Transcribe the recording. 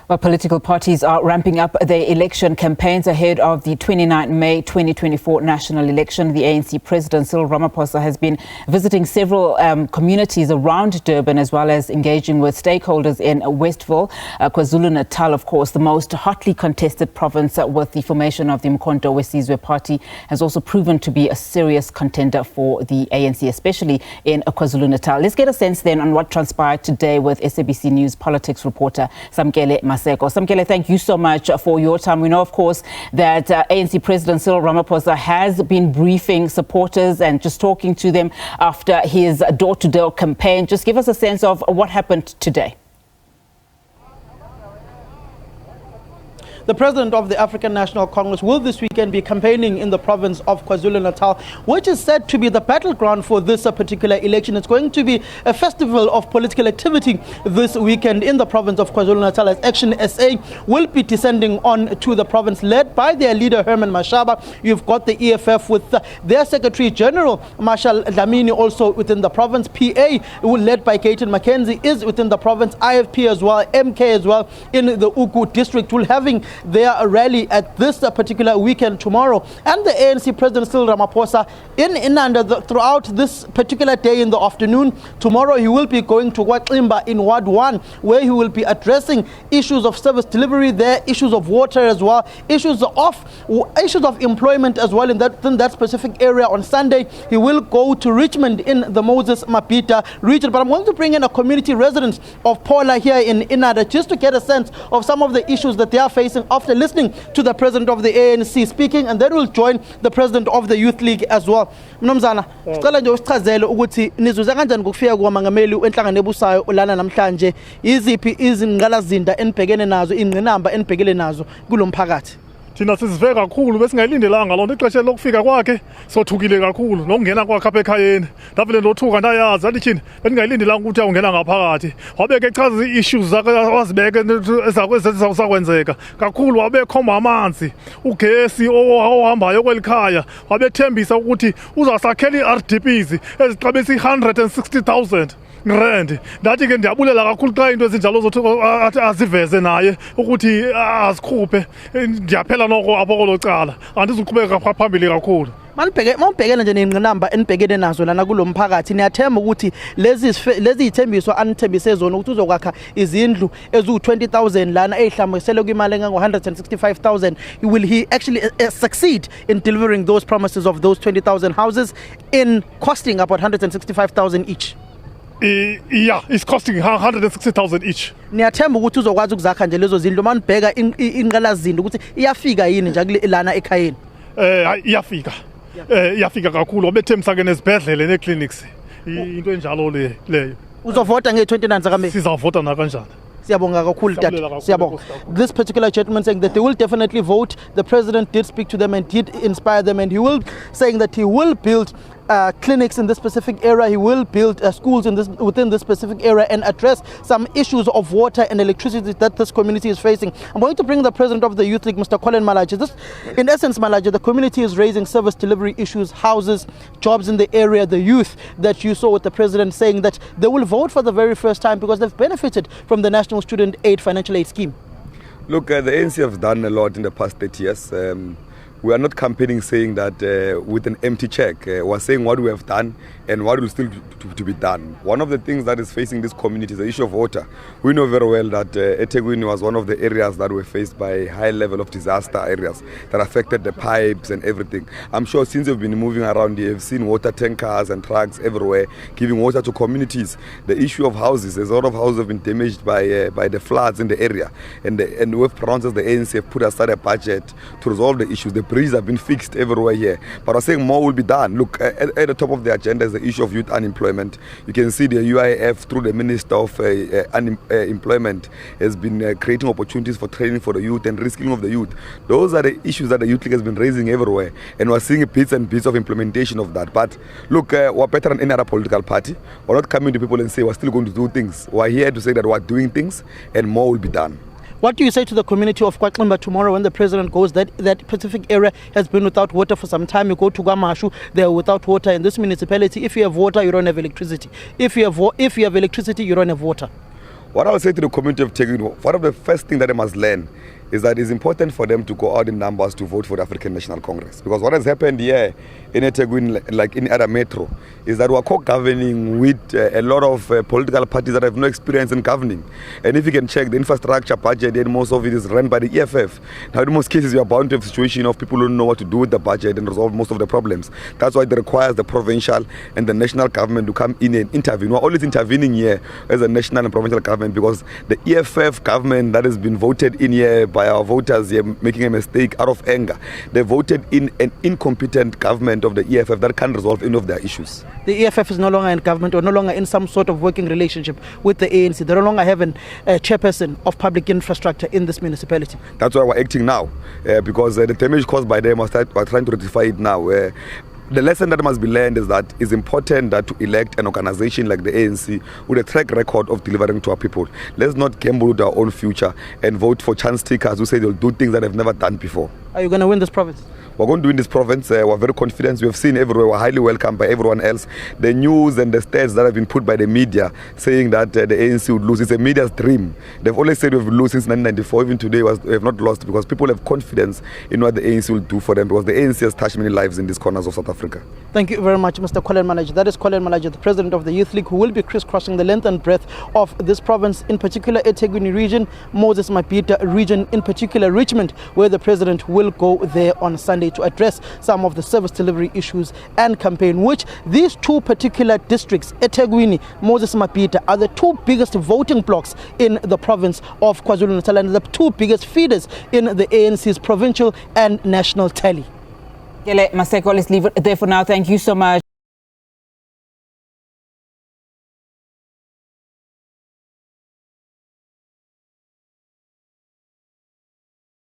Well, political parties are ramping up their election campaigns ahead of the 29 May 2024 national election. The ANC President Cyril Ramaphosa has been visiting several communities around Durban, as well as engaging with stakeholders in Westville. Kwazulu Natal, of course, the most hotly contested province with the formation of the uMkhonto weSizwe party, has also proven to be a serious contender for the ANC, especially in Kwazulu Natal. Let's get a sense then on what transpired today with SABC News politics reporter Samkele. Samkele, thank you so much for your time. We know, of course, that ANC President Cyril Ramaphosa has been briefing supporters and just talking to them after his door-to-door campaign. Just give us a sense of what happened today. The president of the African National Congress will this weekend be campaigning in the province of Kwazulu Natal, which is said to be the battleground for this particular election. It's going to be a festival of political activity this weekend in the province of Kwazulu Natal, as Action SA will be descending on to the province, led by their leader Herman Mashaba. You've got the EFF with their Secretary General Marshal Dlamini also within the province. PA, led by Gaten Mackenzie, is within the province. IFP as well, MK as well in the Uku district, will having their rally at this particular weekend tomorrow. And the ANC President Cyril Ramaphosa in Inanda throughout this particular day in the afternoon. Tomorrow he will be going to Watimba in Ward 1, where he will be addressing issues of service delivery there, issues of water as well, issues of employment as well in that specific area. On Sunday he will go to Richmond in the Moses Mabhida region. But I'm going to bring in a community resident of Paula here in Inanda just to get a sense of some of the issues that they are facing after listening to the president of the ANC speaking, and then we'll join the president of the Youth League as well. Mnumzana, sicela nje usichazele ukuthi nizuza kanjani ngokufika kwamangameli enhlangano ebusayo lana namhlanje, iziphi izingqalazinda enibhekene nazo, ingqinamba enibhekele nazo kulomphakathi? Thina sizive kakhulu besingayilindelanga lonto ixesha lokufika kwakhe, sothukile kakhulu nokungena kwakhe apha ekhayeni. Ndavele ndothuka ndayazi athi thina bengingayilindelanga ukuthi awungena ngaphakathi. Wabeke echaza ii-issues zakhe wazibeke ezakwenzeka kakhulu, wabekhomba amanzi, ugesi ohambayo kwelikhaya, wabethembisa ukuthi uzasakhela ii-RDPs ezixabisa i-160,000 rand. Ndathi ke ndiyabulela kakhulu xa into ezinjalo zothi aziveze naye ukuthi azikhuphe. Ndiyaphela noko apho kolocala, andizuqhubeka phambili kakhulu. Mawubhekene nje nengqinamba enibhekene nazo lana kulomphakathi, niyathemba ukuthi lezi ithembiso anithembise zona ukuthi uzokwakha izindlu eziwu-20,000 lana ezihlambisele kwimali engango-165,000, will he actually succeed in delivering those promises of those 20,000 houses in costing about 165,000 each? Yeah, it's costing 160,000 each. Niyathemba ukuthi uzokwazi ukuzakha nje lezo zindlu manibheka inqalazinda ukuthi iyafika yini nje lana ekhayeni? Iyafika. Iyafika kakhulu. Obethembisa ke nezibhedlele neclinics. Into enjalo leyo. Uzovota nge-29 zaKaMeyi? Sizavota na kanjani? Siyabonga kakhulu Dad. Siyabonga. This particular gentleman saying that they will definitely vote. The president did speak to them and did inspire them, and he will saying that he will build clinics in this specific area. He will build schools within this specific area and address some issues of water and electricity that this community is facing. I'm going to bring the president of the Youth League, Mr. Colin Malaji. In essence, Malaji, the community is raising service delivery issues, houses, jobs in the area. The youth that you saw with the president saying that they will vote for the very first time because they've benefited from the National Student Aid Financial Aid Scheme. Look, the ANC has done a lot in the past 30 years. We are not campaigning saying that with an empty check. We're saying what we have done and what will still to be done. One of the things that is facing this community is the issue of water. We know very well that eThekwini was one of the areas that were faced by high level of disaster areas that affected the pipes and everything. I'm sure since you've been moving around, you've seen water tankers and trucks everywhere giving water to communities. The issue of houses, there's a lot of houses have been damaged by the floods in the area. And we've pronounced as the ANC have put aside a budget to resolve the issues. The bridges have been fixed everywhere here. But I'm saying more will be done. Look, at the top of the agenda is the issue of youth unemployment. You can see the UIF through the Minister of Employment has been creating opportunities for training for the youth and reskilling of the youth. Those are the issues that the Youth League has been raising everywhere, and we're seeing bits and bits of implementation of that. But look, we're better than any other political party. We're not coming to people and say we're still going to do things. We're here to say that we're doing things and more will be done. What do you say to the community of Kwaklimba tomorrow when the president goes? That specific area has been without water for some time. You go to Gamashu, they are without water. In this municipality, if you have water, you don't have electricity. If you have electricity, you don't have water. What I'll say to the community of Tegwini, one of the first things that they must learn is that it's important for them to go out in numbers to vote for the African National Congress. Because what has happened here in Tegwini, like in other metro, is that we're co-governing with a lot of political parties that have no experience in governing. And if you can check the infrastructure budget, then most of it is run by the EFF. Now in most cases, we are bound to have a situation of people who don't know what to do with the budget and resolve most of the problems. That's why it requires the provincial and the national government to come in and intervene. We're always intervening here as a national and provincial government because the EFF government that has been voted in here by our voters here making a mistake out of anger. They voted in an incompetent government of the EFF that can't resolve any of their issues. The EFF is no longer in government or no longer in some sort of working relationship with the ANC. They no longer have a chairperson of public infrastructure in this municipality. That's why we're acting now, because the damage caused by them, we're trying to rectify it now. The lesson that must be learned is that it's important that to elect an organization like the ANC with a track record of delivering to our people. Let's not gamble with our own future and vote for chance takers who say they'll do things that they've never done before. Are you going to win this province? We're going to win this province. We're very confident. We have seen everywhere. We're highly welcomed by everyone else. The news and the stats that have been put by the media saying that the ANC would lose, it's a media's dream. They've always said we've lost since 1994. Even today, we have not lost because people have confidence in what the ANC will do for them because the ANC has touched many lives in these corners of South Africa. Thank you very much, Mr. Colin Manager. That is Colin Manager, the President of the Youth League, who will be crisscrossing the length and breadth of this province, in particular eThekwini region, Moses Mabhida region, in particular Richmond, where the President will go there on Sunday to address some of the service delivery issues and campaign, which these two particular districts, eThekwini, Moses Mabhida, are the two biggest voting blocks in the province of Kwazulu Natal and the two biggest feeders in the ANC's provincial and national tally. Maseko, let's leave it there for now. Thank you so much.